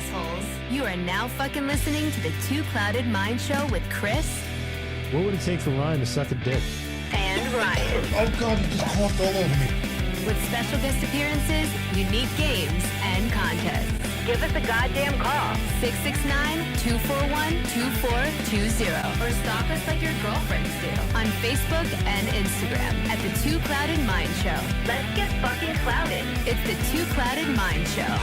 assholes. You are now fucking listening to the Two Clouded Mind Show with Kris. What would it take for Ryan to suck a dick? And Ryan. Oh God, you just coughed all over me. With special guest appearances, unique games, and contests. Give us a goddamn call. 669-241-2420. Or stalk us like your girlfriends do. On Facebook and Instagram at the Two Clouded Mind Show. Let's get fucking clouded. It's the Two Clouded Mind Show.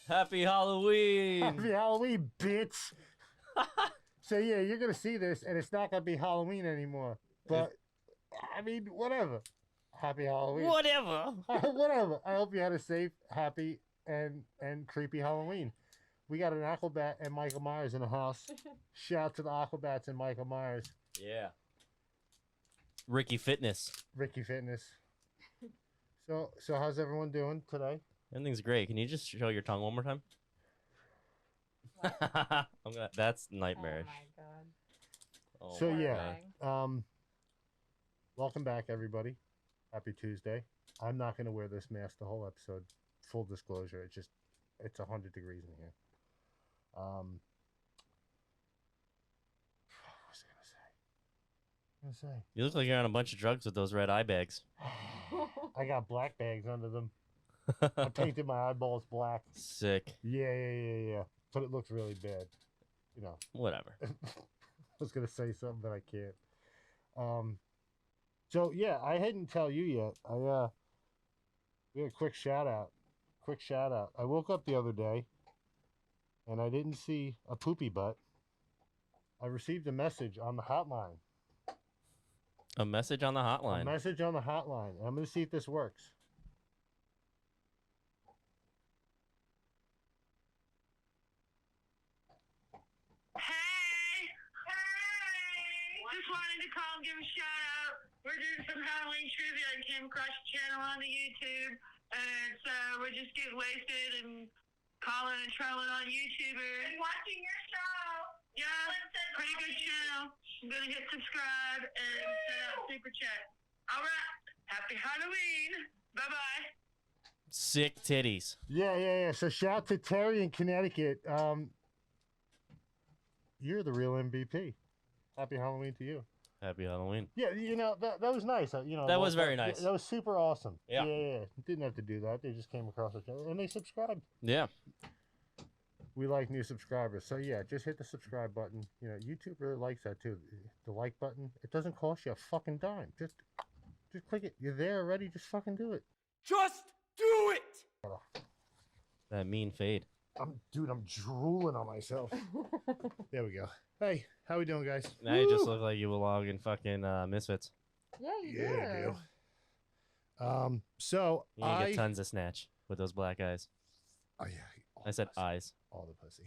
Happy Halloween! Happy Halloween, bitch! So yeah, you're gonna see this, and it's not gonna be Halloween anymore. But I mean, whatever. Happy Halloween. Whatever. Whatever. I hope you had a safe, happy, and creepy Halloween. We got an Aquabat and Michael Myers in the house. Shout out to the Aquabats and Michael Myers. Yeah. Ricky Fitness. Ricky Fitness. So how's everyone doing today? Everything's great. Can you just show your tongue one more time? That's nightmarish. Oh my god. Oh So my yeah, God. welcome back everybody. Happy Tuesday. I'm not gonna wear this mask the whole episode. Full disclosure, it's 100 degrees in here. What was I gonna say? You look like you're on a bunch of drugs with those red eye bags. I got black bags under them. I painted my eyeballs black. Sick. Yeah. But it looks really bad. You know. Whatever. I was gonna say something, but I can't. So yeah, I didn't tell you yet. We had a quick shout out. I woke up the other day, and I didn't see a poopy butt. I received a message on the hotline. A message on the hotline. A message on the hotline. I'm gonna see if this works. Hey! Just wanted to call and give a shout out. We're doing some Halloween trivia and came across your channel on the YouTube. And so we're just getting wasted and calling and trolling on YouTubers. And watching your show. Yeah, pretty good channel. I'm going to hit subscribe and send out super chat. All right. Happy Halloween. Bye-bye. Sick titties. Yeah. So shout out to Terry in Connecticut. You're the real MVP. Happy Halloween to you. Happy Halloween. Yeah, that was nice. That was very nice. That was super awesome. Yeah. Didn't have to do that. They just came across each other and they subscribed. Yeah. We like new subscribers. So yeah, just hit the subscribe button. You know, YouTube really likes that too. The like button. It doesn't cost you a fucking dime. Just click it. You're there already. Just fucking do it. Just do it! That mean fade. I'm drooling on myself. There we go. Hey, how we doing, guys? Now you just look like you belong in fucking Misfits. Yeah, you Yeah, I do. So You get tons of snatch with those black eyes. Oh yeah. I said eyes. All the pussy.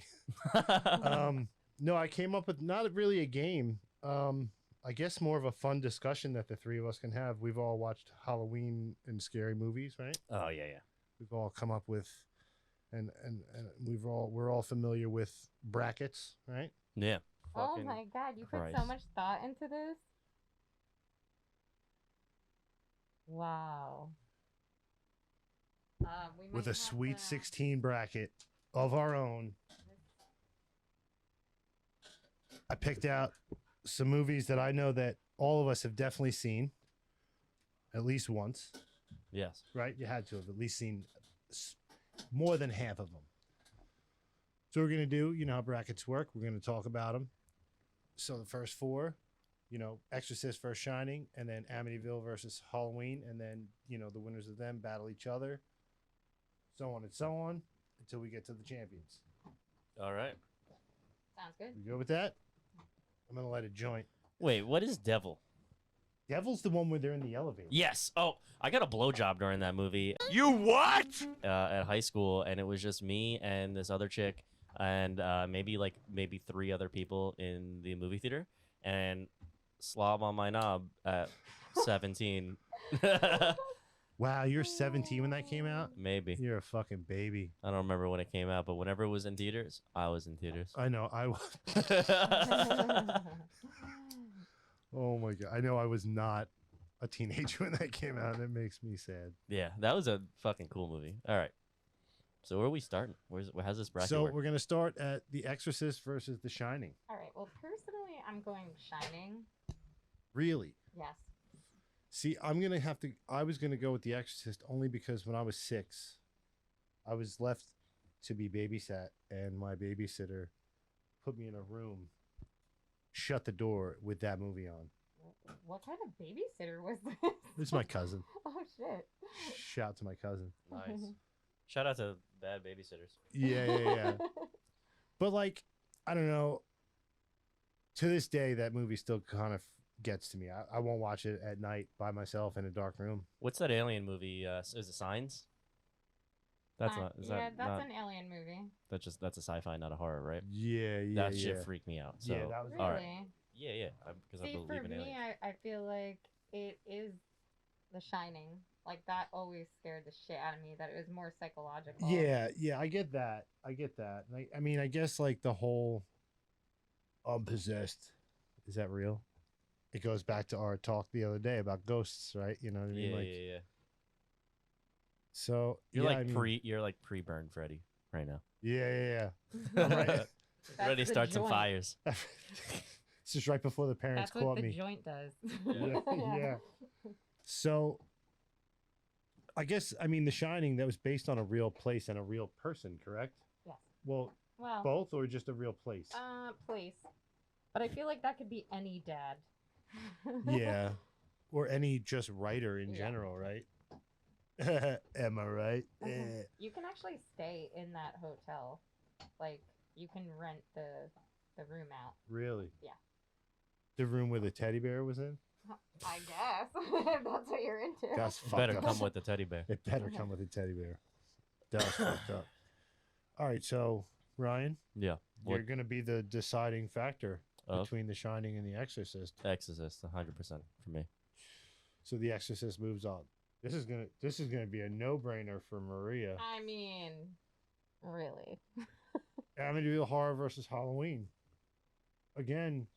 No, I came up with not really a game. I guess more of a fun discussion that the three of us can have. We've all watched Halloween and scary movies, right? Oh yeah. We've all come up with, and we're all familiar with brackets, right? Yeah. Oh Fucking my god, you put Christ. so much thought into this? Wow. We might With a have sweet to- 16 bracket of our own. I picked out some movies that I know that all of us have definitely seen at least once, Yes. right? You had to have at least seen more than half of them. So we're going to do, you know how brackets work. We're going to talk about them. So the first four, you know, Exorcist versus Shining, and then Amityville versus Halloween, and then, you know, the winners of them battle each other, so on and so on, until we get to the champions. All right. Sounds good. You go with that? I'm going to light a joint. Wait, what is Devil? Devil's the one where they're in the elevator. Yes. Oh, I got a blowjob during that movie. You what? At high school, and it was just me and this other chick, and maybe three other people in the movie theater, and slob on my knob at 17. Wow, you're 17 when that came out? Maybe. You're a fucking baby. I don't remember when it came out, but whenever it was in theaters, I was in theaters. I know. Oh my God. I know I was not a teenager when that came out. It makes me sad. Yeah, that was a fucking cool movie. All right. So where are we starting? How's this bracket So work? we're gonna start at The Exorcist versus The Shining. All right. Well, personally, I'm going Shining. Really? Yes. See, I was gonna go with The Exorcist only because when I was 6, I was left to be babysat, and my babysitter put me in a room, shut the door with that movie on. What kind of babysitter was this? This is my cousin. Oh shit. Shout out to my cousin. Nice. Shout out to bad babysitters. Yeah. But like, I don't know. To this day, that movie still kind of gets to me. I won't watch it at night by myself in a dark room. What's that alien movie? Is it Signs? That's not. Is yeah, that that's not? an alien movie. That's a sci-fi, not a horror, right? Yeah. That shit freaked me out. So Yeah, that was Really? all right. Yeah. Because I See, believe for in me, aliens. I feel like it is The Shining. Like that always scared the shit out of me. That it was more psychological. Yeah, I get that. And I mean, I guess like the whole possessed. Is that real? It goes back to our talk the other day about ghosts, right? You know what I mean? Yeah. So You're yeah, like I mean, you're like pre-burn Freddy right now. Yeah. That's Right. Ready to the start some joint. fires. It's just right before the parents That's what caught the me. joint does. Yeah. So I guess The Shining, that was based on a real place and a real person, correct? Yes. Well, Well, both or just a real place? place. But I feel like that could be any dad. Yeah. Or any just writer in Yeah. general, right? Am I right? Eh. You can actually stay in that hotel. Like you can rent the room out. Really? Yeah. The room where the teddy bear was in? I guess if that's what you're into. That's fucked Better up. come with the teddy bear. It better come with a teddy bear. That was fucked up. All right, so Ryan, Yeah. you're What? gonna be the deciding factor Of? between The Shining and The Exorcist. Exorcist, 100% for me. So The Exorcist moves on. This is gonna be a no-brainer for Maria. I mean, really. Amityville Horror versus Halloween. Again,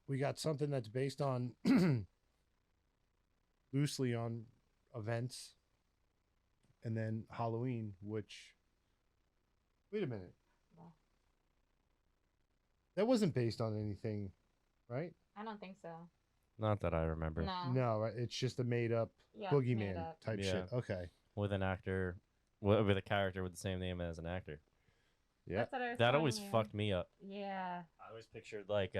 we got something that's based on loosely on events, and then Halloween, which wait a minute, Well, that wasn't based on anything, right? I don't think so. Not that I remember. No. No, right? It's just a made-up Yeah, made boogeyman up. type Yeah. shit. Okay, With an actor, with a character with the same name as an actor. yeah. That's what I was That telling always you. fucked me up. Yeah. I always pictured like,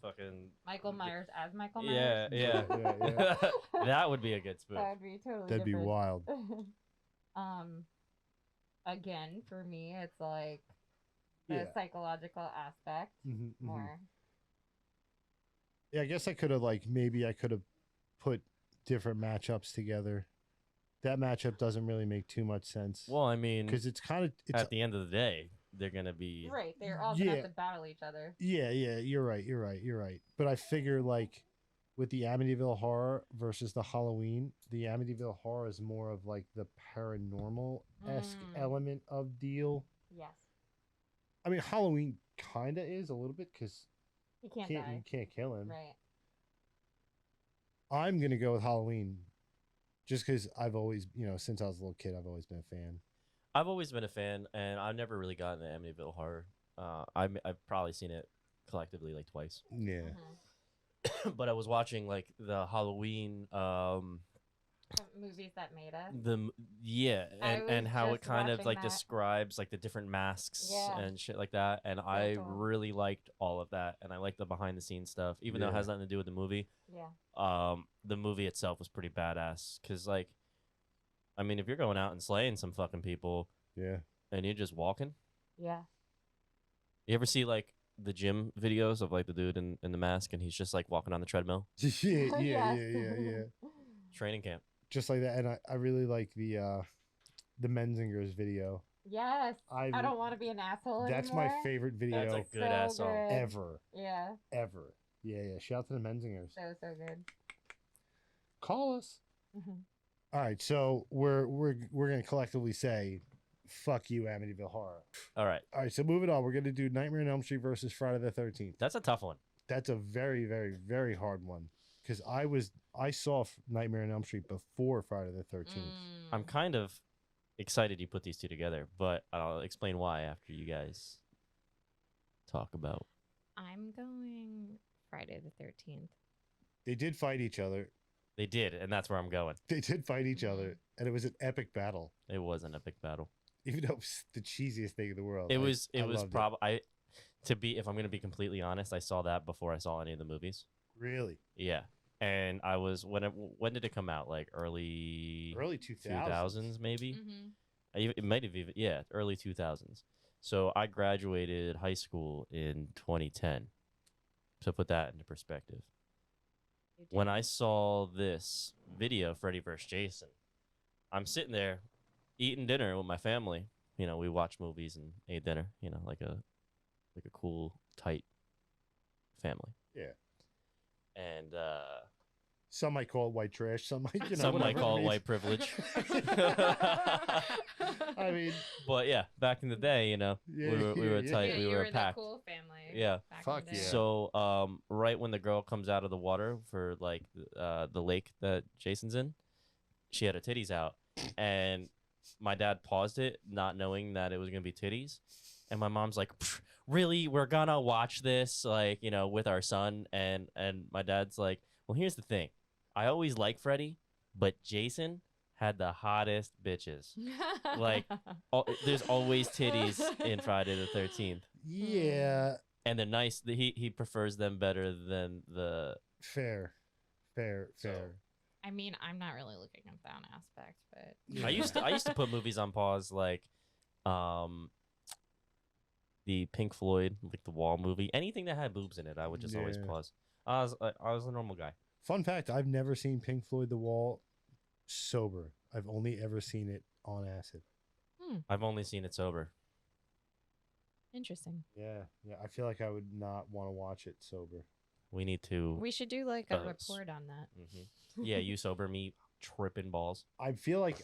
fucking. Michael Myers as Michael Yeah, Myers. yeah. That would be a good spoof. That would be totally That'd be different. wild. Again, for me, it's like the Yeah. psychological aspect Mhm, mhm. more. Yeah, I guess I could have maybe I could have put different matchups together. That matchup doesn't really make too much sense Well, I mean, because it's kind of at the end of the day, they're gonna be. Right, they're all gonna Yeah. have to battle each other. yeah, you're right. But I figure with the Amityville Horror versus the Halloween, the Amityville Horror is more of the paranormal-esque element of deal. Yes, I mean, Halloween kind of is a little bit because he can't you die. can't kill him. Right. I'm gonna go with Halloween, just because I've always, since I was a little kid, I've always been a fan. I've always been a fan, and I've never really gotten the Amityville Horror. I've probably seen it collectively twice. Yeah. Mhm. But I was watching the Halloween, The movies that made us. I and was how it just kind of watching that. describes the different masks Yeah. and shit like that, and I cool. really liked all of that, and I liked the behind the scenes stuff, even though it Yeah. has nothing to do with the movie. Yeah. The movie itself was pretty badass because I mean, if you're going out and slaying some fucking people Yeah. and you're just walking, Yeah. you ever see the gym videos of the dude in the mask and he's just walking on the treadmill? yeah. Yes. Training camp. Just like that, and I really like the Menzingers video. Yes. I don't want to be an asshole That's anymore. my favorite video That's a good ass song. good. ever. Yeah. Yeah. Shout out to the Menzingers. That was so good. Call us. Mhm. All right, so we're gonna collectively say, "Fuck you, Amityville Horror." All right. All right, so moving on, we're gonna do Nightmare on Elm Street versus Friday the 13th. That's a tough one. that's a very, very, very hard one because I saw Nightmare on Elm Street before Friday the 13th. I'm kind of excited you put these two together, but I'll explain why after you guys talk about. I'm going Friday the 13th. They did fight each other. They did, and that's where I'm going. They did fight each other, and it was an epic battle. It was an epic battle. Even though it was the cheesiest thing in the world. It was loved probably if I'm gonna be completely honest, I saw that before I saw any of the movies. Really? Yeah, and I was when did it come out? Like early 2000s maybe. It might have even early 2000s. So I graduated high school in 2010. To put that into perspective. When I saw this video, Freddy vs. Jason, I'm sitting there eating dinner with my family. You know, we watched movies and ate dinner. You know, like a cool, tight family. Yeah. And some might call it white trash. Some might, some might whatever call it means. white privilege. I mean, but yeah, back in the day, you know, we were tight. Yeah, we you were were packed. the cool family. Yeah. back in Fuck the day. yeah. So, right when the girl comes out of the water for like the lake that Jason's in, she had her titties out, and my dad paused it, not knowing that it was gonna be titties, and my mom's like, "Really? We're gonna watch this, like, you know, with our son?" And my dad's like, "Well, here's the thing, I always liked Freddy, but Jason had the hottest bitches. Like, there's always titties in Friday the 13th." yeah, And they're nice. He prefers them better than the. fair. I mean, I'm not really looking at that aspect, but I used to put movies on pause, like, the Pink Floyd, like the Wall movie, anything that had boobs in it. I would just always Yeah. pause. I was a normal guy. Fun fact: I've never seen Pink Floyd The Wall sober. I've only ever seen it on acid. I've only seen it sober. interesting. Yeah. I feel like I would not want to watch it sober. We need to. We should do like a Us. report on that. Yeah, you sober, me tripping balls. I feel like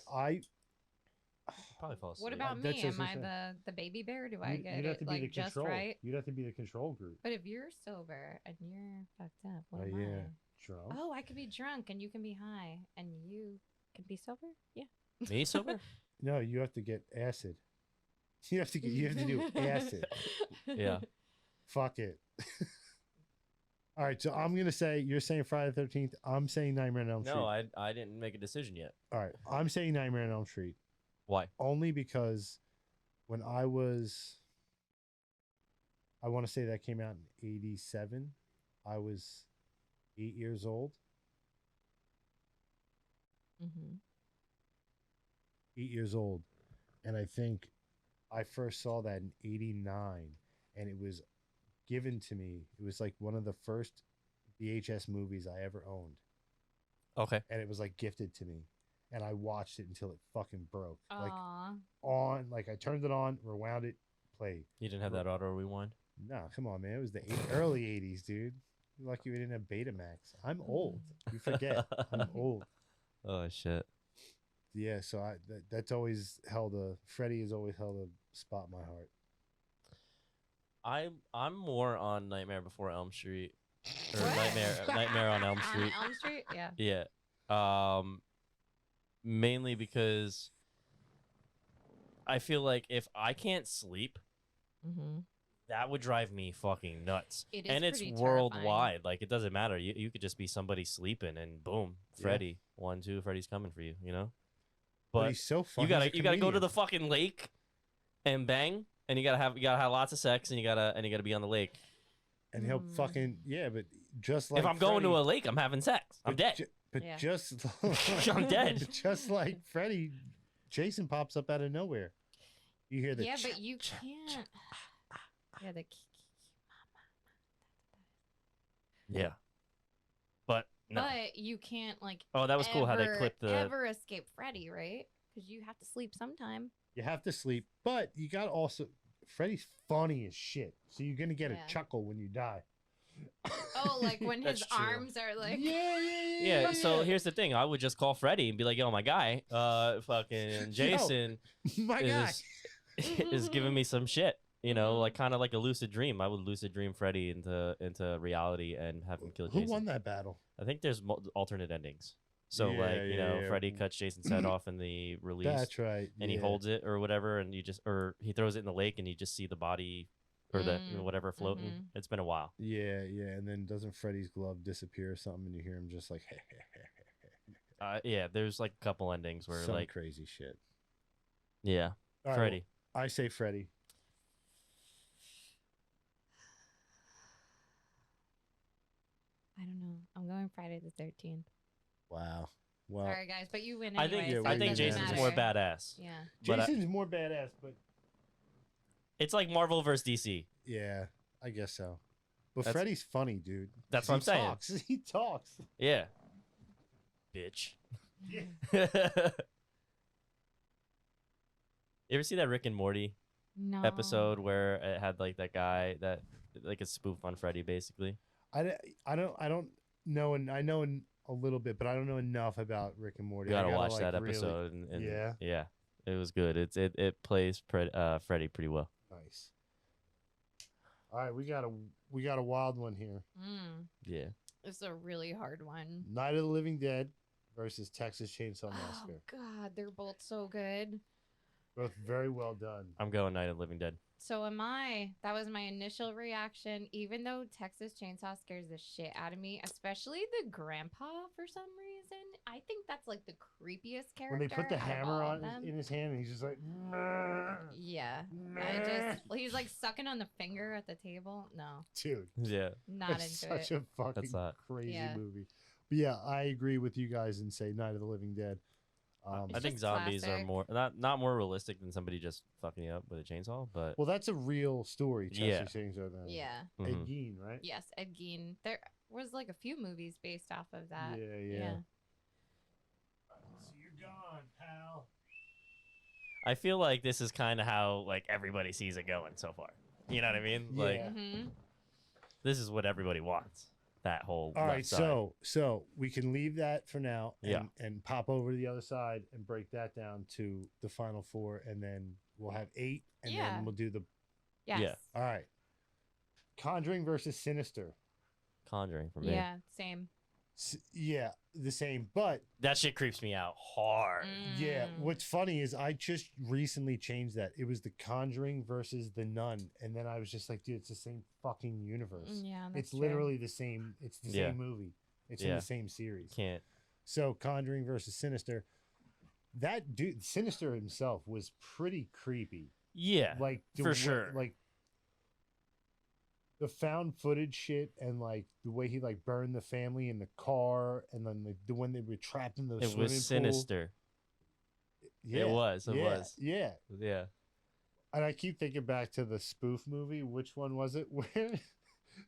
Probably fall asleep. What about That's me? just Am I insane. the baby bear? Do I get you'd have to it be the like just control. right? You'd have to be the control group. But if you're sober and you're fucked up, what am yeah. I? Drunk. Oh, I could be drunk and you can be high and you can be sober. Yeah. Me sober? No, you have to get acid. You have to do acid. Yeah. Fuck it. All right, so I'm gonna say you're saying Friday the 13th. I'm saying Nightmare on Elm Street. No, I didn't make a decision yet. All right, I'm saying Nightmare on Elm Street Why? only because when I want to say that came out in '87. I was 8 years old. Mm-hmm. 8 years old, and I think I first saw that in '89, and it was given to me. It was like one of the first VHS movies I ever owned, Okay. and it was like gifted to me, and I watched it until it fucking broke. Aww. Like I turned it on, rewound it, played. You didn't have that auto rewind? No, come on, man. It was the early '80s, dude. You're lucky we didn't have Betamax. I'm old. You forget. I'm old. Oh shit. Yeah, so that's always Freddy has always held a spot in my heart. I'm more on Nightmare Before Elm Street, or What? Nightmare on Elm Street. On Elm Street? Yeah. Yeah. Mainly because I feel like if I can't sleep, Mm-hmm. that would drive me fucking nuts. It is And it's pretty worldwide. Like, it doesn't matter. You could just be somebody sleeping and boom, Yeah. Freddy. 1, 2, Freddy's coming for you, you know? But But he's so funny. you as a gotta go to comedian. the fucking lake and bang, and you gotta have lots of sex, and you gotta be on the lake. And he'll Mm. fucking but just like if I'm going to Freddy- a lake, I'm having sex. I'm but dead. But Yeah. just I'm dead. Just like Freddy, Jason pops up out of nowhere. You hear the Yeah, but you can't. Yeah, the. Yeah. But no. But you can't like. Oh, that was cool how they clipped the. Ever escape Freddy, right? Because you have to sleep sometime. you have to sleep, but you got to also Freddy's funny as shit, so you're gonna get Yeah. a chuckle when you die. Oh, like when his That's true. arms are like. Yeah, so here's the thing. I would just call Freddy and be like, "Yo, my guy, fucking Jason my guy. is giving me some shit." You know, like kind of like a lucid dream. I would lucid dream Freddy into reality and have him kill Who Jason. won that battle? I think there's alternate endings. So Yeah, like, you know, yeah. Freddy cuts Jason's head off in the release. That's right. And he holds it or whatever, and or he throws it in the lake, and you just see the body or the whatever floating. It's been a while. Yeah, and then doesn't Freddy's glove disappear or something, and you hear him just like, Yeah, there's like a couple endings where some like crazy shit. yeah, All right, Freddy. well, I say Freddy. I don't know. I'm going Friday the 13th. Wow. Well, Sorry, guys, but you win I anyway. think Yeah, so I it think doesn't Jason's matter. more badass. Yeah. But Jason's more badass, but it's like Marvel versus DC. yeah, I guess so. But That's- Freddy's funny, dude. That's 'Cause what I'm saying. Talks. He talks. Yeah. Bitch. Yeah. You ever see that Rick and Morty No. episode where it had like that guy that like a spoof on Freddy basically? I don't know, and I know a little bit, but I don't know enough about Rick and Morty. You I gotta watch like, that really- episode and Yeah? it was good. It plays Freddy pretty well. Nice. All right, we got a wild one here. Yeah. It's a really hard one. Night of the Living Dead versus Texas Chainsaw Massacre. Oh, God. They're both so good. Both very well done. I'm going Night of the Living Dead. So am I. That was my initial reaction, even though Texas Chainsaw scares the shit out of me, especially the grandpa for some reason. I think that's like the creepiest character. When they put the out of hammer all on of them. in his hand, and he's just like, Yeah. He's like sucking on the finger at the table. No, dude, Yeah. not into it's it. such a fucking That's hot. crazy Yeah. movie. But yeah, I agree with you guys and say Night of the Living Dead. I It's think just zombies are classic. more not more realistic than somebody just fucking you up with a chainsaw, but Well, that's a real story. Yeah. Texas Chainsaw Massacre. Yeah. Ed mhm. Gein, right? Yes, Ed Gein. There was like a few movies based off of that. Yeah. So you're gone, pal. I feel like this is kind of how like everybody sees it going so far. You know what I mean? Like Yeah. this is what everybody wants. That whole All left right, side. so we can leave that for now, and, Yeah. and pop over to the other side and break that down to the final four, and then we'll have 8, and Yeah. then we'll do the. Yes. Yeah. All right, Conjuring versus Sinister. Conjuring for me. Yeah. Same. Yeah, the same, but That shit creeps me out hard. yeah, Mm. what's funny is I just recently changed that. It was the Conjuring versus the Nun, and then I was just like, dude, it's the same fucking universe. Yeah. That's It's true. literally the same. It's the Yeah. same movie. It's in Yeah. the same series. Can't. So Conjuring versus Sinister. That dude, Sinister himself, was pretty creepy. Yeah. Like the for way- sure. Like the found footage shit, and like the way he like burned the family in the car, and then the when they were trapped in the it swimming was pool. Sinister. Yeah, It was. It yeah, was. Yeah. Yeah. And I keep thinking back to the spoof movie. Which one was it? Where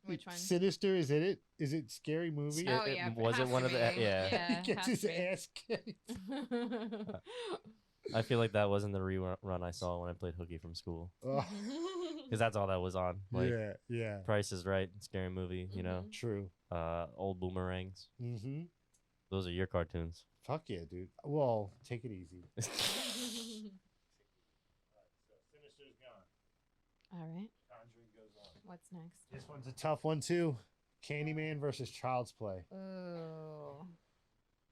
Which one? Sinister is in it? Is it Scary Movie? Oh, It- yeah. was it has one to of the- be. yeah. He gets has his to be. ass kicked. I feel like that wasn't the rerun I saw when I played hooky from school, Oh, because that's all that was on. Like yeah. Price is Right, Scary Movie. You know, True. old boomerangs. Mm-hmm. Those are your cartoons. Fuck yeah, dude. Well, take it easy. Sinister's gone. All right. Conjuring goes on. What's next? This one's a tough one too. Candyman versus Child's Play. Ooh.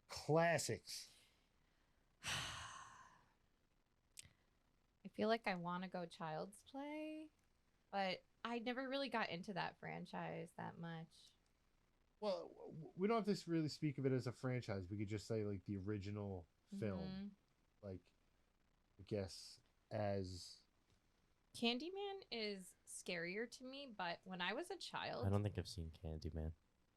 Classics. I feel like I want to go Child's Play, but I never really got into that franchise that much. Well, we don't have to really speak of it as a franchise. We could just say like the original film. Mhm. Like, I guess as Candyman is scarier to me, but when I was a child. I don't think I've seen Candyman.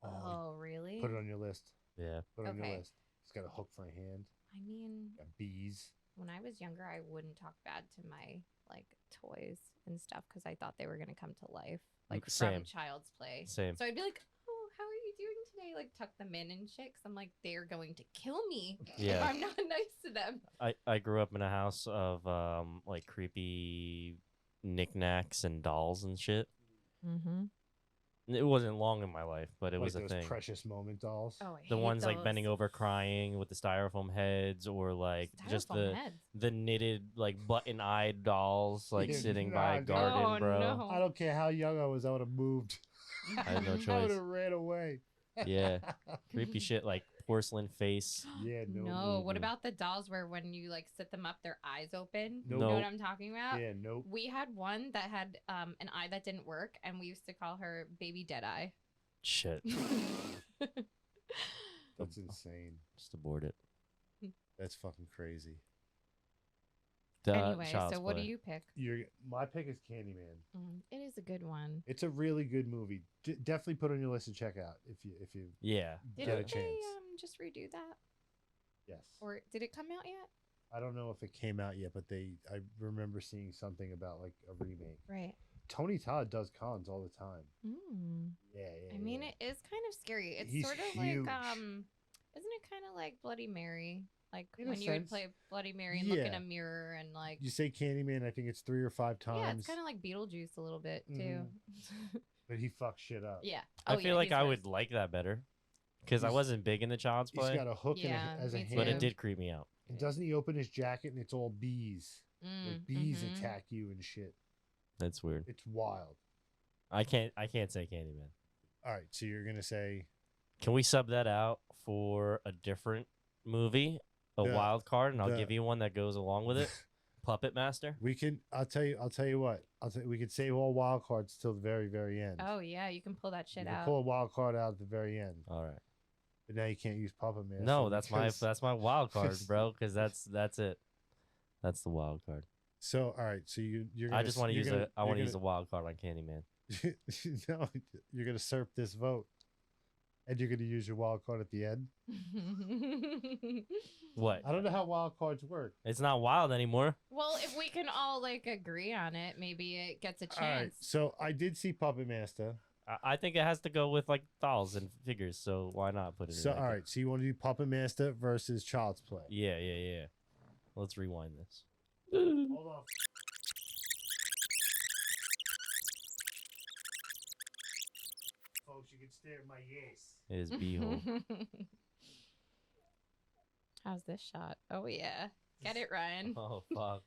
Oh, really? put it on your list. Yeah. Put it on your Okay. list. It's got a hook for a hand. I mean, Got bees. when I was younger, I wouldn't talk bad to my like toys and stuff because I thought they were gonna come to life, like Same. from Child's Play. Same. So I'd be like, "Oh, how are you doing today?" Like tuck them in and shit. 'Cause I'm like, they're going to kill me if Yeah. I'm not nice to them. I grew up in a house of like creepy knickknacks and dolls and shit. Mm-hmm. It wasn't long in my life, but it Like was a those thing. precious moment dolls. Oh, I The hate ones like those. bending over crying with the styrofoam heads, or like just Styrofoam heads. the knitted like button-eyed dolls like Yeah, sitting nah, by a dude. garden, Oh, bro. no. I don't care how young I was, I would have moved. I had no I would choice. have ran away. Yeah. Creepy shit like porcelain face. Yeah, no. No, what Mm-mm. about the dolls where when you like sit them up, their eyes open? Nope. You know what Nope. I'm talking about? Yeah, nope. We had one that had an eye that didn't work, and we used to call her Baby Deadeye. Shit. That's insane. Just abort it. That's fucking crazy. Anyway, Child's so what do Play. you pick? My pick is Candyman. It is a good one. It's a really good movie. Definitely put on your list to check out if you Yeah. get a Didn't they chance. just redo that, Yes. or did it come out yet? I don't know if it came out yet, but I remember seeing something about like a remake. Right. Tony Todd does cons all the time. Yeah, yeah. I mean, yeah. it is kind of scary. It's He's sort of huge. like isn't it kind of like Bloody Mary? Like In a when you would sense. play Bloody Mary and look in Yeah. a mirror and like You say Candyman, I think it's 3 or 5 times. yeah, it's kind of like Beetlejuice a little bit too. But he fucks shit up. Yeah. I Oh, feel yeah, like he's I worse. would like that better because I He's- wasn't big into Child's He's Play, got a hook Yeah, as a me hand. but it too. did creep me out. And doesn't he open his jacket and it's all bees? Like bees mhm. attack you and shit. That's weird. It's wild. I can't say Candyman. All right, so you're gonna say Can we sub that out for a different movie, a The- wild card, and I'll the- give you one that goes along with it? Puppet Master. we can? I'll tell you what. We could save all wild cards till the very, very end. Oh yeah, you can pull that shit You can out. pull a wild card out at the very end, All right. but now you can't use Puppet Man. No, that's my wild card, bro. Because that's it. That's the wild card. So all right, so you're. Gonna, I just want to you're use gonna- I want to you're use a wild card on Candyman. No, you're gonna usurp this vote, and you're gonna use your wild card at the end. What? I don't know how wild cards work. It's not wild anymore. Well, if we can all like agree on it, maybe it gets a chance. All right, so I did see Puppet Master. I think it has to go with like dolls and figures. So why not put it? So in all right, so you want to do Puppet Master versus Child's Play? Yeah. Let's rewind this. Hold on. Folks, you can stare at my yes. It is beehole. How's this shot? Oh yeah, get it, Ryan. Oh fuck.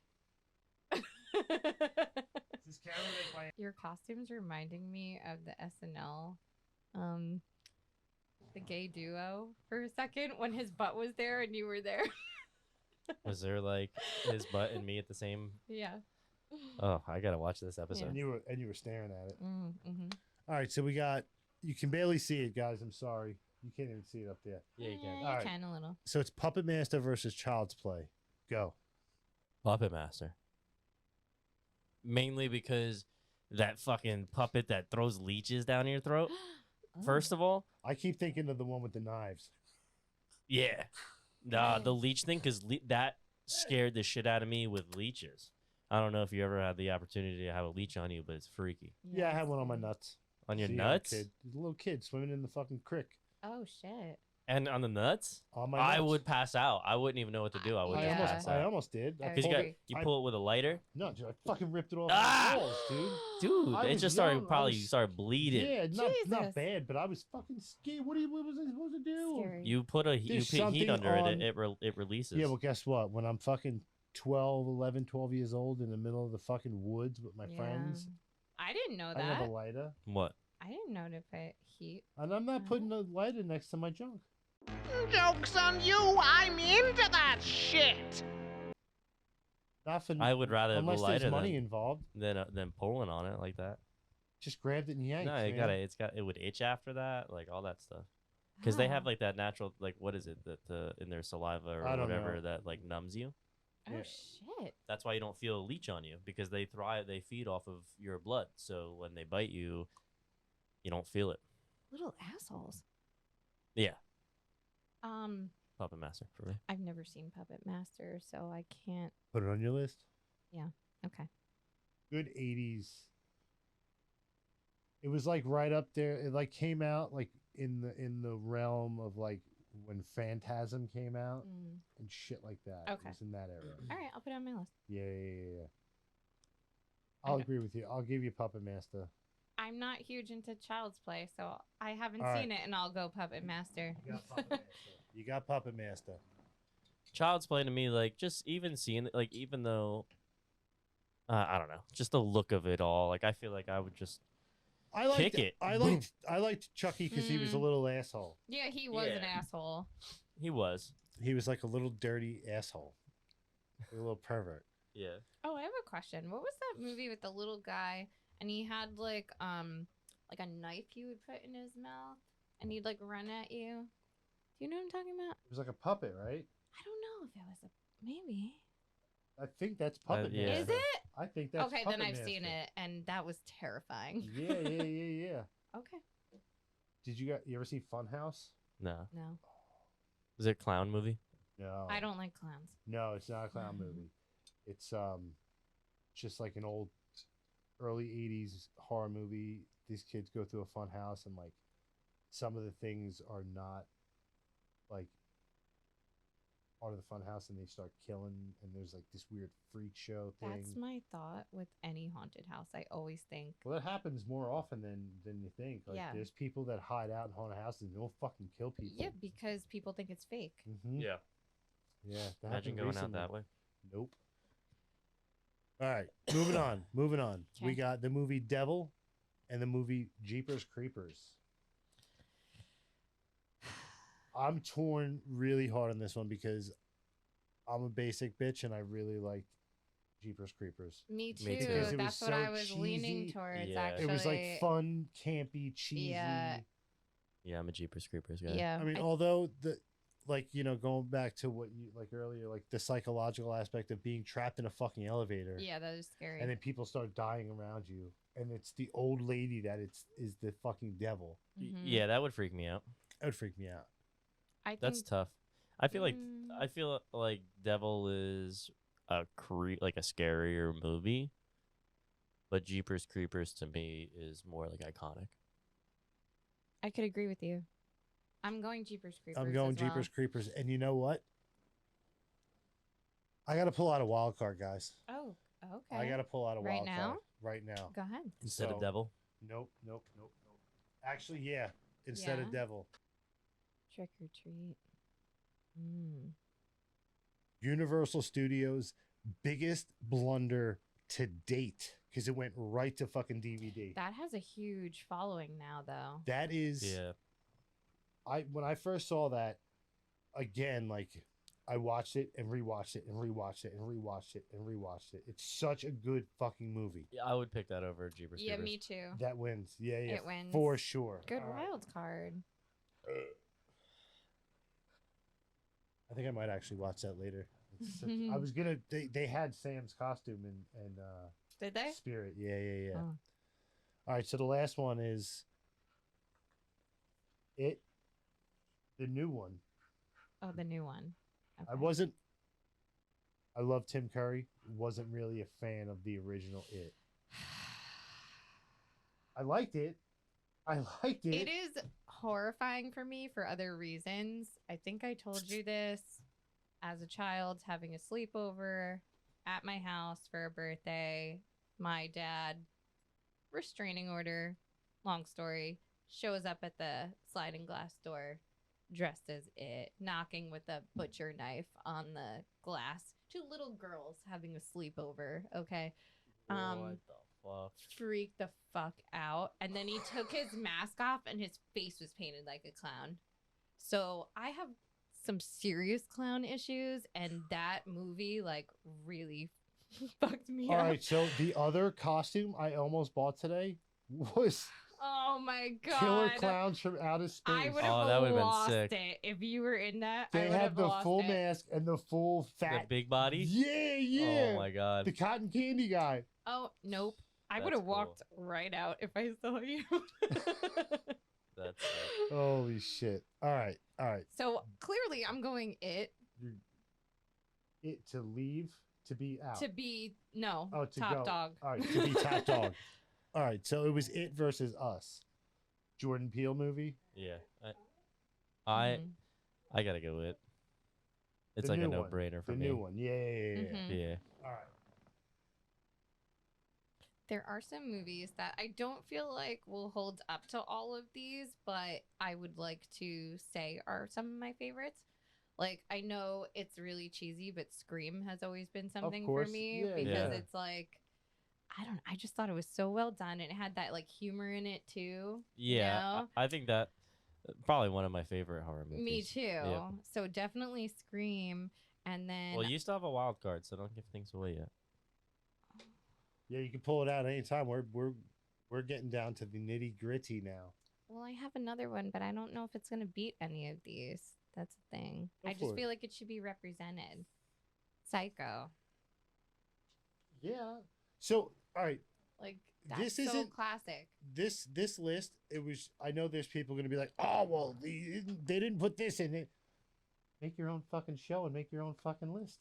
This camera make my Your costume's reminding me of the SNL, the gay duo for a second when his butt was there and you were there. Was there like his butt and me at the same? Yeah. Oh, I gotta watch this episode. and you were staring at it. Mm-hmm. All right, so we got. You can barely see it, guys. I'm sorry, you can't even see it up there. Yeah, you can. You Alright. can a little. So it's Puppet Master versus Child's Play. Go. Puppet Master. Mainly because that fucking puppet that throws leeches down your throat. First of all, I keep thinking of the one with the knives. yeah. Nah, the leech thing, because that scared the shit out of me with leeches. I don't know if you ever had the opportunity to have a leech on you, but it's freaky. Yeah, I had one on my nuts. On your As a young nuts? Kid. There's a little kid swimming in the fucking creek. Oh shit. And on the nuts? On my I nuts. would pass out. I wouldn't even know what to do. I would I just Yeah. pass I out. almost did. I I Because pulled agree. it. you I- pull it with a lighter? No, dude, I fucking ripped it off Ah! my balls, dude. Dude, I it was just started young, I probably was- started bleeding. Yeah, Jesus. not bad, but I was fucking scared. What was I supposed to do? Scary. You put There's heat something under on- it releases. Yeah, well, guess what? When I'm fucking 12 years old in the middle of the fucking woods with my Yeah. friends, I didn't know I have a that. lighter, What? I didn't know to put heat. and I'm not putting a lighter next to my junk. Joke's on you, I'm into that shit! Not for I would rather unless the lighter there's money involved. than pulling on it like that. Just grabbed it and yanked. No, man. it would itch after that, like all that stuff. Because they have Oh. like that natural, like what is it that in their saliva or I don't whatever know. that like numbs you. Oh Yeah. shit. That's why you don't feel a leech on you because they feed off of your blood. So when they bite you, you don't feel it. Little assholes. Yeah, I've Puppet Master for me. never seen Puppet Master, so I can't. Put it on your list. Okay. Good 80s. It was like right up there. It like came out like in the realm of like when Phantasm came out Mm. and shit like that. Okay. It was in that era. All right, I'll put it on my list. Yeah. I I'll know. agree with you. I'll give you Puppet Master. I'm not huge into Child's Play, so I haven't All right. seen it, and I'll go Puppet Master. You got Puppet Master. Child's Play to me, like, just even seeing it, like, even though, I don't know, just the look of it all, like, I feel like I would just kick it. I liked Chucky because he was a little asshole. Yeah, he was an Yeah. asshole. He was. He was like a little dirty asshole, a little pervert. Yeah. Oh, I have a question. What was that movie with the little guy, and he had like a knife he would put in his mouth, and he'd like run at you? Do you know what I'm talking about? It was like a puppet, right? I don't know if it was maybe. I think that's Puppet yeah. Master. Is it? I think that's Okay, Puppet then I've seen Master. it, and that was terrifying. Yeah. Okay. Did you ever see Funhouse? No. No, Is it a clown movie? No. I don't like clowns. No, it's not a clown movie. It's just like an old early 80s horror movie. These kids go through a fun house and like some of the things are not like part of the fun house and they start killing and there's like this weird freak show thing. That's my thought with any haunted house. I always think, Well, that happens more often than you think. Like Yeah. there's people that hide out in haunted houses and they'll fucking kill people. yeah, because people think it's fake. Mm-hmm. Yeah. Yeah. that Imagine happened going recently. out that way. Nope. All right, moving on. We Okay. got the movie Devil and the movie Jeepers Creepers. I'm torn really hard on this one because I'm a basic bitch and I really liked Jeepers Creepers. Me too. Me too. Because it was That's what so I was leaning cheesy. towards. Yeah. Actually, It was like fun, campy, cheesy. Yeah. Yeah, I'm a Jeepers Creepers guy. Yeah. I mean, although going back to what you like earlier, like the psychological aspect of being trapped in a fucking elevator. yeah, that is scary. And then people start dying around you, and it's the old lady that is the fucking devil. Mhm. Yeah, that would freak me out. That would freak me out. I think That's tough. I feel Mm. like Devil is a like a scarier movie, but Jeepers Creepers to me is more like iconic. I could agree with you. I'm going Jeepers Creepers. I'm going as well. Jeepers Creepers, and you know what? I got to pull out a wild card, guys. Oh, okay. I got to pull out a Right wild now? card right now. Go ahead. Instead So- of Devil. Nope. Actually, yeah. Instead of Yeah. devil, Trick or treat. Mm. Universal Studios' biggest blunder to date because it went right to fucking DVD. That has a huge following now, though. That is. Yeah. When I first saw that, again, like I watched it and rewatched it and rewatched it and rewatched it and rewatched it. It's such a good fucking movie. Yeah, I would pick that over Jeepers Yeah, Creepers. me too. That wins. Yeah, It wins. for sure. Good All right. wild card. I think I might actually watch that later. I was gonna. They had Sam's costume and Did they? Spirit. Yeah. Oh. All right, so the last one is it. The new one. Oh, the new one. I Okay. wasn't. I love Tim Curry. Wasn't really a fan of the original It. I liked it. It is horrifying for me for other reasons. I think I told you this as a child, having a sleepover at my house for a birthday. My dad, restraining order, long story, shows up at the sliding glass door dressed as It, knocking with a butcher knife on the glass. Two little girls having a sleepover, okay? What the fuck? Freaked the fuck out. And then he took his mask off and his face was painted like a clown. So I have some serious clown issues, and that movie like really fucked me All up. right, so the other costume I almost bought today was Oh my god. Killer Clowns from Outer Space. I would Oh, have that would've been lost sick. it if you were in that. I They would have have the lost full it. mask and the full The fat. big body? Yeah. Oh my god. The cotton candy guy. Oh nope. I That's would have cool. walked right out if I saw you. That's sick. Holy shit! All right. So clearly, I'm going It It to leave to be out. to be no Oh, to top go. dog. All right, to be top dog. All right, so it was It versus Us. Jordan Peele movie. Yeah. Mhm. I gotta go with. It's The like a new one. no-brainer for The me. new one. Yeah. Mhm. Yeah. All right. There are some movies that I don't feel like will hold up to all of these, but I would like to say are some of my favorites. Like, I know it's really cheesy, but Scream has always been something for course. me Yeah, because yeah. it's like, I just thought it was so well done. And it had that like humor in it too. you Yeah, know? I think that probably one of my favorite horror movies. Me too. Yep. So definitely Scream. And then Well, you still have a wild card, so don't give things away yet. Yeah, you can pull it out anytime. We're getting down to the nitty gritty now. well, I have another one, but I don't know if it's gonna beat any of these. That's the thing. Go I for just it. feel like it should be represented. Psycho. Yeah. So, all right, Like that's This so isn't- classic. this list. It was. I know there's people going to be like, oh well, they didn't put this in it. Make your own fucking show and make your own fucking list.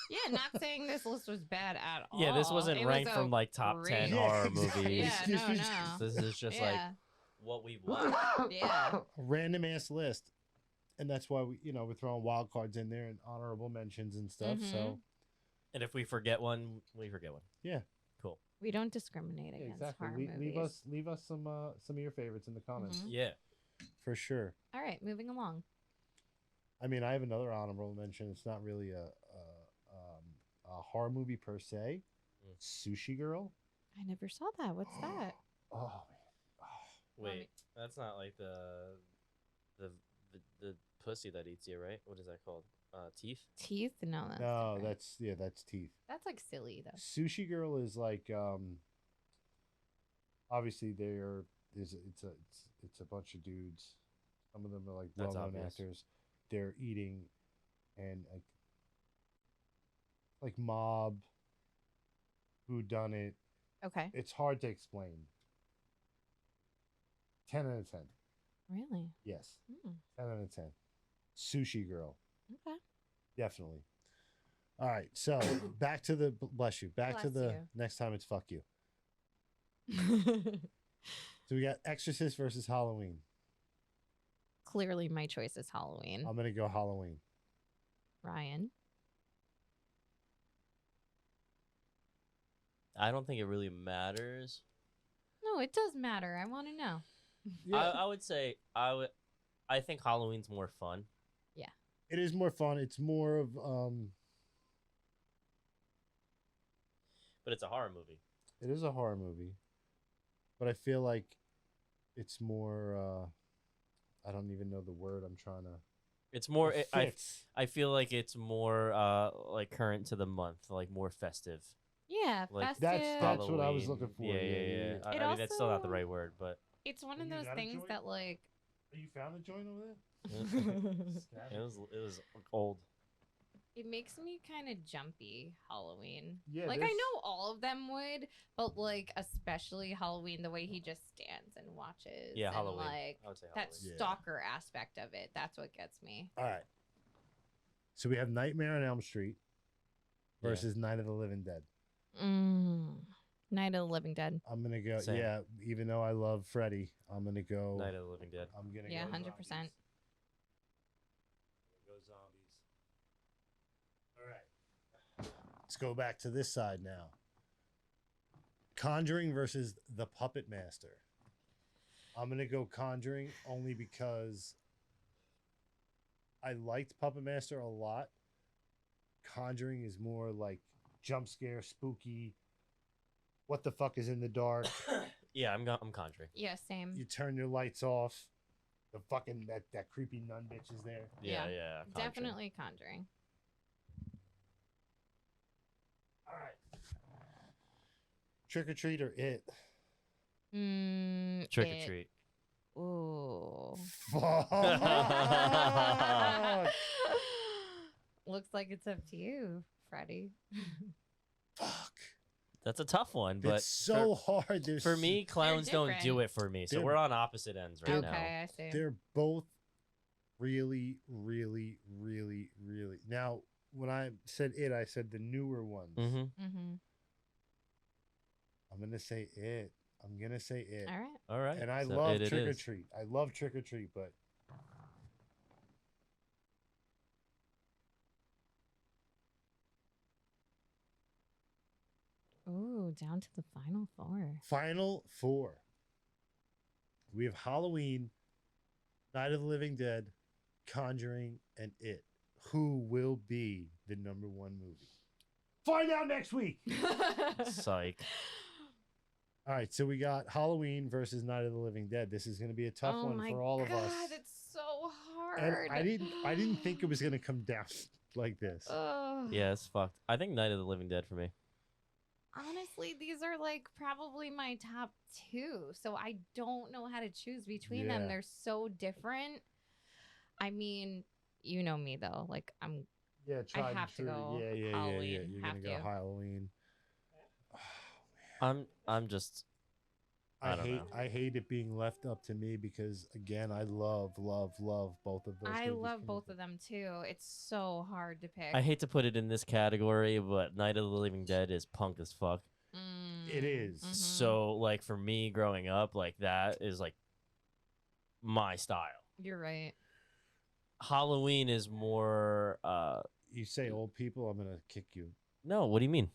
Yeah, not saying this list was bad at all. Yeah, this wasn't It ranked was from like top great- 10 Yeah, horror exactly. movies. Yeah, no, no. This is just like Yeah. what we want. Yeah. Random ass list, and that's why we're throwing wild cards in there and honorable mentions and stuff. So Mhm. And if we forget one, we forget one. yeah, Cool. We don't discriminate yeah, against exactly. horror Leave movies. us some of your favorites in the comments Mhm. Yeah. for sure. All right, moving along. I mean, I have another honorable mention. It's not really a horror movie per se. Mm. Sushi Girl. I never saw that. What's that? Oh man. Wait, that's not like the pussy that eats you, right? What is that called? Teeth? Teeth? No, that's No, different. that's teeth. That's like silly though. Sushi Girl is like obviously it's a bunch of dudes. Some of them are like That's well-known obvious. actors. They're eating and like mob, who done it. Okay. It's hard to explain. 10 out of 10. Really? Yes. Mm, 10 out of 10. Sushi Girl. okay. Definitely. All right. So back to the bless you. Back to Bless the you. next time it's fuck you. So we got Exorcist versus Halloween. Clearly, my choice is Halloween. I'm gonna go Halloween. Ryan. I don't think it really matters. No, it does matter. I want to know. I would say I think Halloween's more fun. It is more fun. It's more of But it's a horror movie. it is a horror movie. But I feel like it's more I don't even know the word I'm trying to It's more it I fits. feel like it's more like current to the month, like more festive. Yeah, Like festive. That's what I was Halloween. looking for. Yeah. It I mean, that's still not the also- right word, but It's one Have of you those got a things joint? that like You found the joint over there? it was old. it makes me kind of jumpy Halloween. Yeah, like I there's- know all of them would, but like especially Halloween, the way he just stands and watches. Yeah, and, Halloween. Like I would say that Halloween. Yeah. stalker aspect of it. That's what gets me. All right. So we have Nightmare on Elm Street Yeah. versus Night of the Living Dead. Night of the Living Dead. I'm gonna go. Same. Yeah, even though I love Freddy, I'm gonna go. Night of the Living Dead. I'm gonna Yeah, go 100%. zombies. Go zombies. All right. Let's go back to this side now. Conjuring versus the Puppet Master. I'm gonna go Conjuring only because I liked Puppet Master a lot. Conjuring is more like jump scare, spooky. What the fuck is in the dark? Yeah, I'm Conjuring. Yeah, same. You turn your lights off. The fucking that creepy nun bitch is there. Yeah, Yeah, yeah. Conjuring. Definitely Conjuring. All right. Trick or treat or it? Trick or It. treat. Ooh. Fuck. Looks like it's up to you, Freddie. Fuck. That's a tough one, but It's so hard. There's for me, clowns don't do different. it for me. So They're- we're on opposite ends right Okay, now. I see. they're both really, really, really, really. Now, when I said it, I said the newer ones. Mm-hmm. Mm-hmm. I'm gonna say it. I'm gonna say it. All right. All right. And I so love it Trick or is. Treat. I love Trick or Treat, but Ooh. Ooh, down to the final four. Final four. We have Halloween, Night of the Living Dead, Conjuring, and It. Who will be the number one movie? Find out next week. Psych. All right, so we got Halloween versus Night of the Living Dead. This is going to be a tough Oh one my for all of us. God, it's so And hard. I didn't think it was going to come down like this. Ugh. Yeah, it's fucked. I think Night of the Living Dead for me. Honestly, these are like probably my top two. So I don't know how to choose between them. Yeah. They're so different. I mean, you know me though. Like Yeah, tried and have to true. go Yeah. Halloween. You're Have going to go to. Halloween. I'm just I don't know. I hate it being left up to me because again, I love both of those. I movies love both connected. of them too. It's so hard to pick. I hate to put it in this category, but Night of the Living Dead is punk as fuck. It is. Mhm. So like for me growing up, like that is like my style. You're right. Halloween is more You say old people, I'm gonna kick you. no, what do you mean?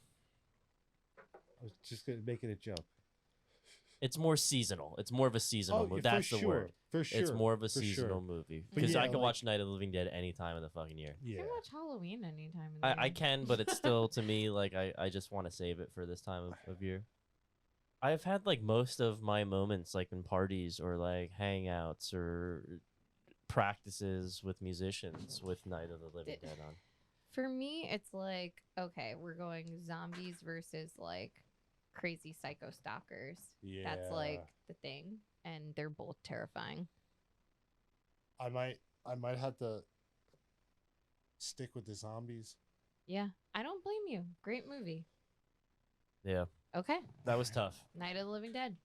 I was just gonna make it a joke. It's more seasonal. It's more of a seasonal movie. That's the word. For sure. It's more of a for seasonal sure. movie. But Because yeah, I can like- watch Night of the Living Dead any time of the fucking year. You Yeah. can watch Halloween anytime. In the I year. can, but it's still to me like I just want to save it for this time of year. I've had like most of my moments like in parties or like hangouts or practices with musicians with Night of the Living Dead on. For me, it's like, okay, we're going zombies versus like crazy psycho stalkers. Yeah. That's like the thing. And they're both terrifying. I might have to stick with the zombies. Yeah. I don't blame you. Great movie. Yeah, Okay. that was tough. Night of the Living Dead.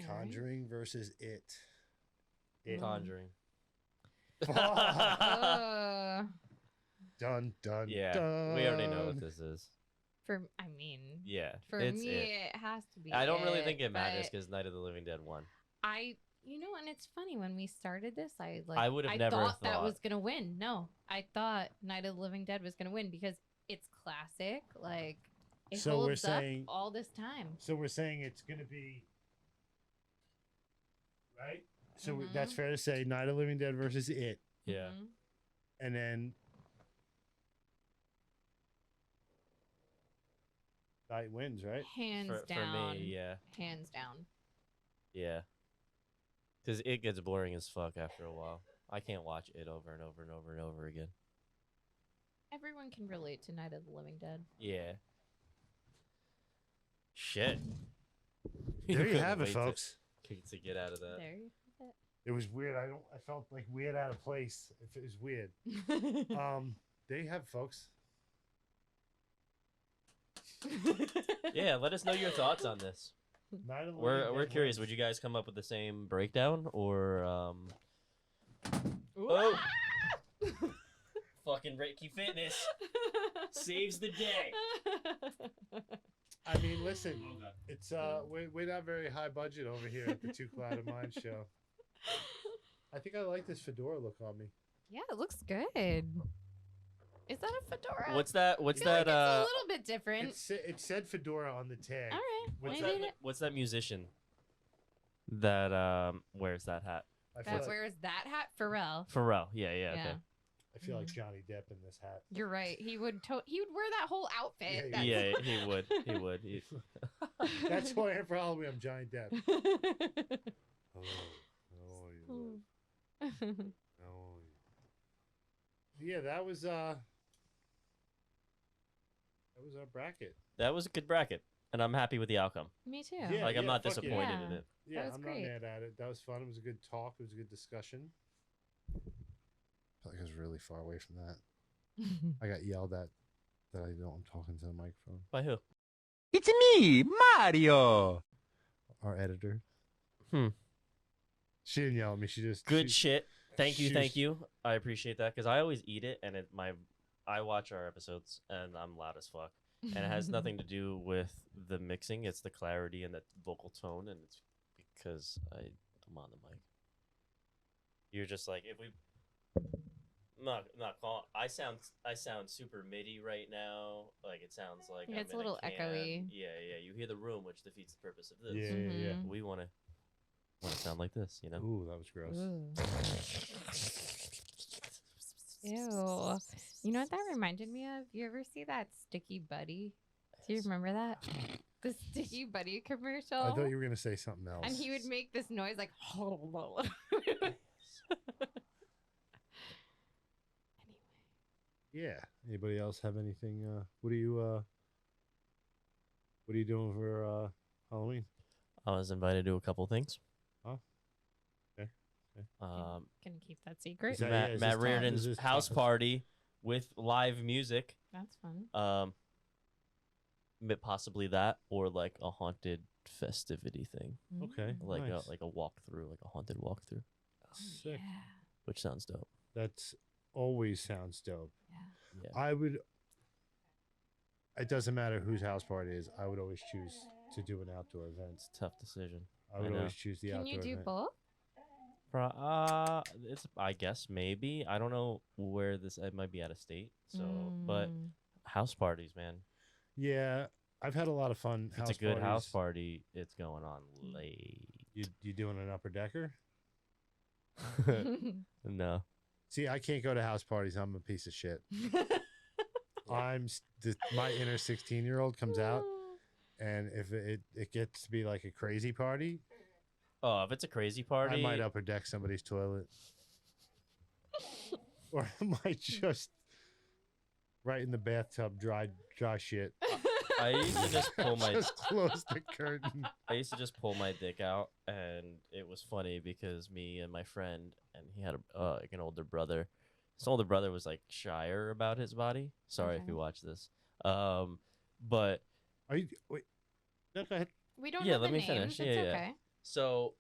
All right. Conjuring versus It. It. Conjuring. Dun dun. Yeah, dun. we already know what this is. I mean, Yeah, for it's me, it. it has to be. I don't really think it matters but because Night of the Living Dead won. you know, and it's funny when we started this, I would have never thought that thought. was gonna win. No, I thought Night of the Living Dead was gonna win because it's classic. Like it So we're holds up saying- all this time. So we're saying it's gonna be right. So that's Mhm. fair to say. Night of the Living Dead versus It, Yeah. Mhm. and then Night wins, right? Hands For down. me, yeah. Hands down. Yeah. Because it gets boring as fuck after a while. I can't watch it over and over and over and over again. Everyone can relate to Night of the Living Dead. Yeah. Shit. There you Couldn't have it, wait to- folks. To get out of that. There you It was weird. I felt like weird out of place. If it was weird. have it. There you have it, folks. Yeah, let us know your thoughts on this. Night of the Living We're Dead curious. wins. Would you guys come up with the same breakdown or Ooh. Oh! Fucking Reiki Fitness saves the day. I mean, listen, it's we're not very high budget over here at the Two Clouded Mind show. I think I like this fedora look on me. Yeah, it looks good. Is that a fedora? What's that? What's I feel that? like it's a little bit different. It said fedora on the tag. All right. What's maybe that? What's that musician that wears that hat? I feel that like, wears that hat? Pharrell. Pharrell. Yeah, yeah, Yeah. okay. I feel like Johnny Depp in this hat. You're right. He would wear that whole outfit. Yeah, Yeah, he would. He would. That's why for Halloween I'm Johnny Depp. Oh, you oh. Yeah, that was our bracket. That was a good bracket, and I'm happy with the outcome. Me too. Yeah. Like I'm not fuck yeah. disappointed in Yeah. it. Yeah, was I'm great. not mad at it. That was fun. It was a good talk. It was a good discussion. I felt like I was really far away from that. I got yelled at that I don't. I'm talking to the microphone. By who? It's me, Mario. Our editor. Hmm. She didn't yell at me. She just Good she- shit. Thank you, she thank was- you. I appreciate that because I always eat it, and I watch our episodes, and I'm loud as fuck, and it has nothing to do with the mixing. It's the clarity and the vocal tone, and it's because I'm on the mic. You're just like if we. not calling. I sound super MIDI right now. Like it sounds like Yeah, I'm it's a in little can. echoey. Yeah. You hear the room, which defeats the purpose of this. Yeah. We want to sound like this, you know. Ooh, that was gross. Ooh. Ew. You know what that reminded me of? You ever see that Sticky Buddy? Do you remember that? The Sticky Buddy commercial? I thought you were gonna say something else. And he would make this noise like, Yeah. Anybody else have anything? What are you doing for Halloween? I was invited to a couple things. Oh. Okay. Can keep that secret. Is that- Matt, yeah, is Matt this top- Reardon's is this house top- party with live music. That's fun. Possibly that or like a haunted festivity thing, Okay. Mm. like nice. a walkthrough, like a haunted walkthrough, Sick. Yeah. which sounds dope. That's always sounds dope. Yeah. Yeah. I would. It doesn't matter whose house party it is. I would always choose to do an outdoor event. It's a tough decision. I would know. always choose the Can outdoor you do event. both? It's I guess maybe I don't know where this. It might be out of state. So, but Mm. house parties, man. Yeah, I've had a lot of fun. If it's a good house party, it's going on late. You doing an upper decker? No. See, I can't go to house parties. I'm a piece of shit. My inner 16-year-old comes out, and if it gets to be like a crazy party, Oh, if it's a crazy party, I might upper deck somebody's toilet, or I might just right in the bathtub dry shit. I used to just pull my Just close the curtain. I used to just pull my dick out, and it was funny because me and my friend, and he had like an older brother. His older brother was like shyer about his body. Sorry if Okay. you watch this. But Are you wait? No, go ahead. We don't Yeah, know let the me finish. names. Yeah, It's yeah. okay. so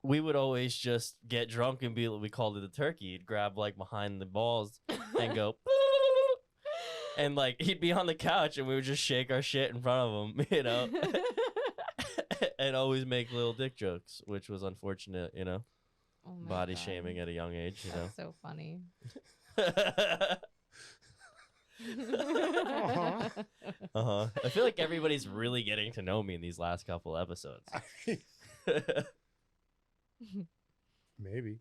we would always just get drunk and be we called it a turkey. He'd grab like behind the balls and go. And like he'd be on the couch and we would just shake our shit in front of him, you know, and always make little dick jokes, which was unfortunate, you know, Oh my body God. shaming at a young age, you know. That's so funny. I feel like everybody's really getting to know me in these last couple episodes. Maybe.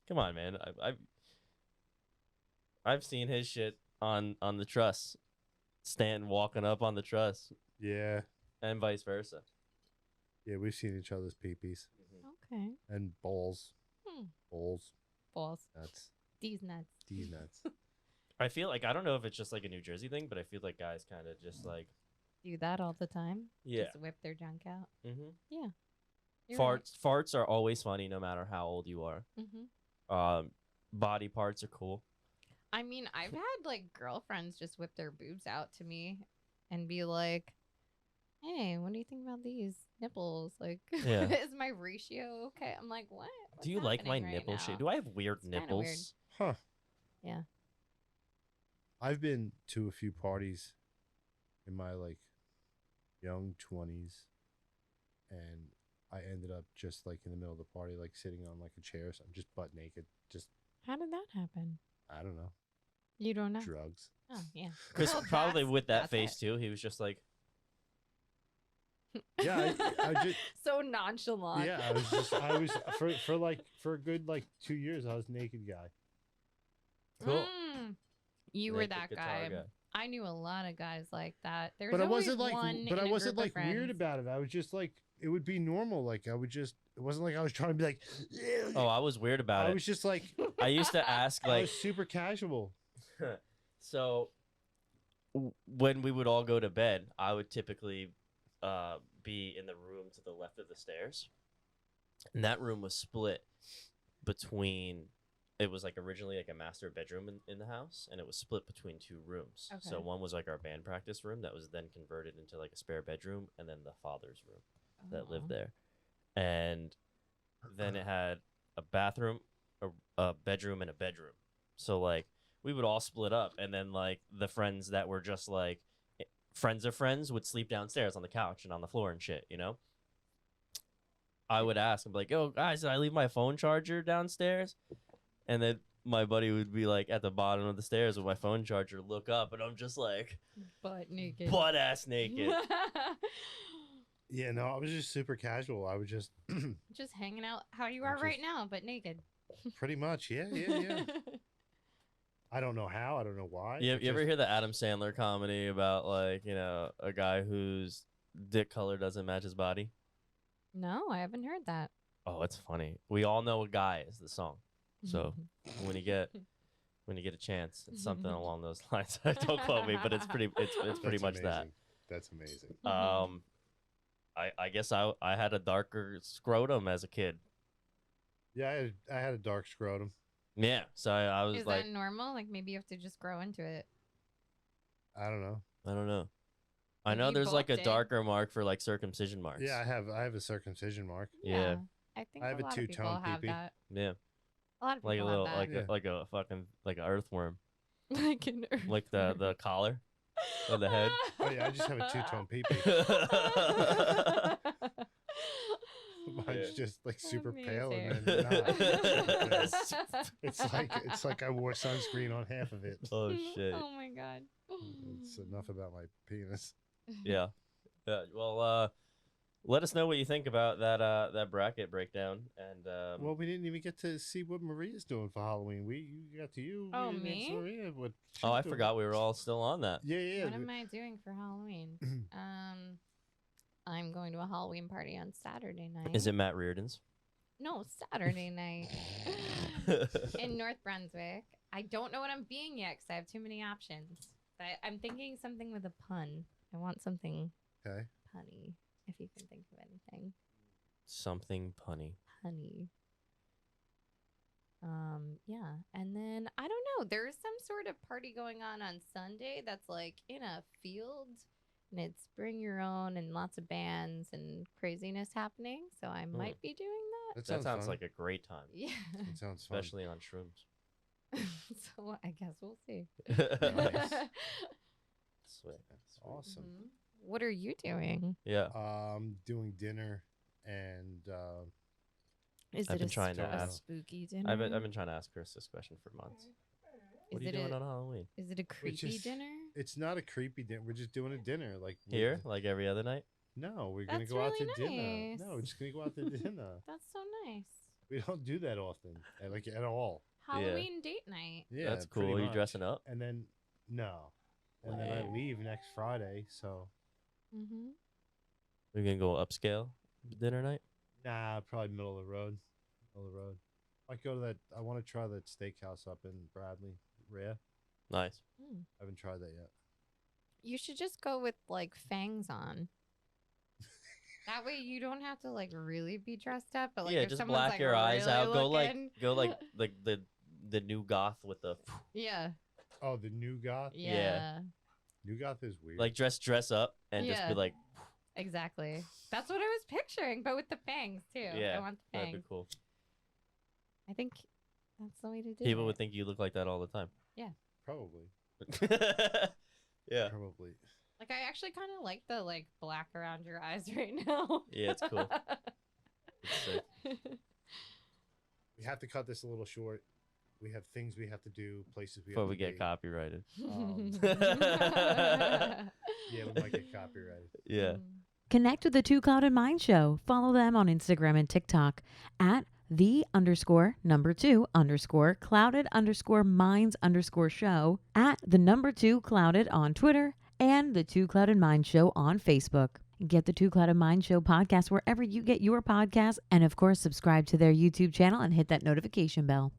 Come on, man. I've seen his shit on the truss, walking up on the truss, Yeah. and vice versa. Yeah, we've seen each other's peepees Okay. and balls. Hmm. Balls. Balls. Nuts. These nuts. These nuts. I feel like I don't know if it's just like a New Jersey thing, but I feel like guys kind of just like Do that all the time. yeah. Just whip their junk out. Mm-hmm. You're Farts are always funny no matter how old you are. Right. Mm-hmm. Body parts are cool. I mean, I've had like girlfriends just whip their boobs out to me and be like, "Hey, what do you think about these nipples? Like, Yeah. is my ratio okay?" I'm like, "What? What's Do you like my happening right nipple now?" shape? Do I have weird It's kinda nipples? weird. Huh. Yeah. I've been to a few parties in my like young 20s, and I ended up just like in the middle of the party, like sitting on like a chair or something, just butt naked. Just How did that happen? I don't know, You don't know. drugs. Oh, yeah. Chris Well, probably that's- with that that's face it. too. He was just like, Yeah, I just So nonchalant. yeah, I was for a good like 2 years I was naked guy. cool. You were Naked that guitar guy. I knew a lot of guys like that. There's But I always wasn't like one but in I a wasn't group of like weird friends. about it. I was just like it would be normal. Like I would just it wasn't like I was trying to be like Oh, I was weird about I it. was just like I used to ask I like, was super casual. so when we would all go to bed, I would typically be in the room to the left of the stairs, and that room was split between. It was like originally like a master bedroom in the house, and it was split between two rooms. So Okay. one was like our band practice room that was then converted into like a spare bedroom, and then the father's room that lived there. And then it had a bathroom, a bedroom, and a bedroom. So like we would all split up, and then like the friends that were just like friends of friends would sleep downstairs on the couch and on the floor and shit, you know? I would ask, I'm like, "Yo, guys, did I leave my phone charger downstairs?" And then my buddy would be like at the bottom of the stairs with my phone charger, look up, and I'm just like Butt naked. butt ass naked. Yeah, no, I was just super casual. I was just Just hanging out how you are right now, but naked. pretty much, yeah. I don't know how. I don't know why. You It ever just- hear the Adam Sandler comedy about like, you know, a guy whose dick color doesn't match his body? No, I haven't heard that. Oh, it's funny. We all know a guy is the song. So when you get a chance, it's something along those lines. Don't quote me, but it's pretty That's much that. amazing. That's amazing. I guess I had a darker scrotum as a kid. Yeah, I had a dark scrotum. Yeah, so I was Is like, that normal? Like maybe you have to just grow into it. I don't know. I don't know. I Maybe know you there's like a both did. darker mark for like circumcision marks. Yeah, I have a circumcision mark. Yeah. I think I have a a lot of people two-tone have pee-pee. that. Yeah. A lot of people Like a little have that. like a fucking like an earthworm. Like an Like the collar of the head. Oh yeah, I just have a two-tone pee-pee. Mine's just like super pale and then not. It's like I wore sunscreen on half of it. Oh shit. Oh my god. It's enough about my penis. Yeah. Yeah. Well, let us know what you think about that bracket breakdown. And Well, we didn't even get to see what Maria's doing for Halloween. You got to you. Oh, we didn't me? ask Maria what she's I doing. forgot we were all still on that. Yeah. What am I doing for Halloween? I'm going to a Halloween party on Saturday night. Is it Matt Reardon's? No, Saturday night in North Brunswick. I don't know what I'm being yet because I have too many options. But I'm thinking something with a pun. I want something Okay. punny, if you can think of anything. Something punny. Punny. Yeah. And then, I don't know. There's some sort of party going on Sunday that's like in a field. And it's bring your own and lots of bands and craziness happening. So I might be doing that. That sounds fun. like a great time, Yeah. That sounds fun. especially on shrooms. So I guess we'll see. Nice. Sweet. Awesome. Mhm. What are you doing? Yeah. Doing dinner and Is I've it been a trying to ask- spooky dinner? I've been trying to ask Kris this question for months. What are you doing on Halloween? Is it a creepy just- dinner? it's not a creepy dinner. We're just doing a dinner like Here, like every other night? No, we're gonna That's go out to really dinner. nice. No, we're just gonna go out to dinner. That's so nice. We don't do that often, like at all. Halloween date night. Yeah, That's pretty cool. Are you much. dressing up? And then no, and then I Wow. leave next Friday. So Mm-hmm. We're gonna go upscale dinner night? nah, probably middle of the road. I go to that. I want to try that steakhouse up in Bradley, Rare. Nice. I haven't tried that yet. You should just go with like fangs on. That way you don't have to like really be dressed up, but like yeah, if just someone's, black like, your eyes really out. looking- Go like the new goth with the yeah, Oh, the new goth. yeah, New goth is weird. like dress up and just Yeah. be like, exactly. That's what I was picturing, but with the fangs too. yeah, I want the that'd be fangs. cool. I think that's the way to do People it. would think you look like that all the time. probably. Yeah. Probably. Like I actually kind of like the like black around your eyes right now. Yeah, it's cool. It's sick. We have to cut this a little short. We have things we have to do, places we Before have we to get be. copyrighted. Yeah, we might get copyrighted. Yeah. Connect with the Two Clouded Mind Show. Follow them on Instagram and TikTok at @the_2_clouded_minds_show, at @2clouded on Twitter, and the Two Clouded Mind Show on Facebook. Get the Two Clouded Mind Show podcast wherever you get your podcasts, and of course, subscribe to their YouTube channel and hit that notification bell.